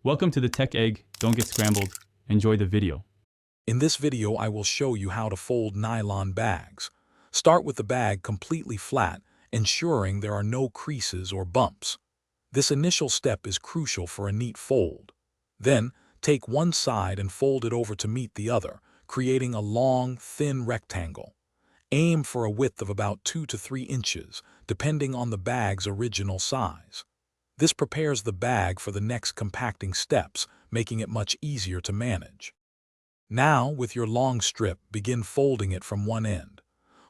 Welcome to the Tech Egg. Don't get scrambled. Enjoy the video. In this video, I will show you how to fold nylon bags. Start with the bag completely flat, ensuring there are no creases or bumps. This initial step is crucial for a neat fold. Then, take one side and fold it over to meet the other, creating a long, thin rectangle. Aim for a width of about 2 to 3 inches, depending on the bag's original size. This prepares the bag for the next compacting steps, making it much easier to manage. Now, with your long strip, begin folding it from one end.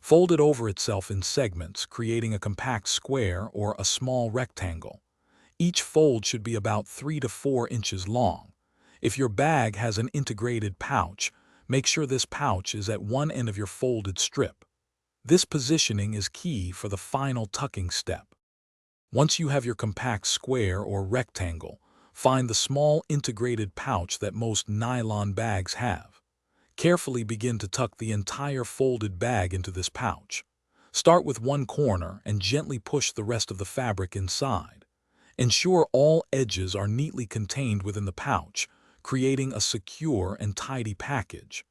Fold it over itself in segments, creating a compact square or a small rectangle. Each fold should be about 3 to 4 inches long. If your bag has an integrated pouch, make sure this pouch is at one end of your folded strip. This positioning is key for the final tucking step. Once you have your compact square or rectangle, find the small integrated pouch that most nylon bags have. Carefully begin to tuck the entire folded bag into this pouch. Start with one corner and gently push the rest of the fabric inside. Ensure all edges are neatly contained within the pouch, creating a secure and tidy package.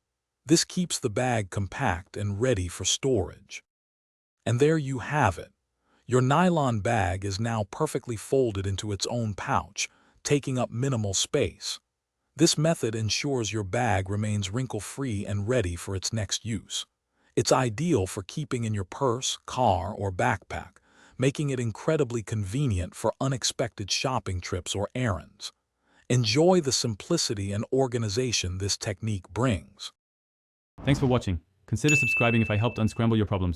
This keeps the bag compact and ready for storage. And there you have it. Your nylon bag is now perfectly folded into its own pouch, taking up minimal space. This method ensures your bag remains wrinkle-free and ready for its next use. It's ideal for keeping in your purse, car, or backpack, making it incredibly convenient for unexpected shopping trips or errands. Enjoy the simplicity and organization this technique brings. Thanks for watching. Consider subscribing if I helped unscramble your problems.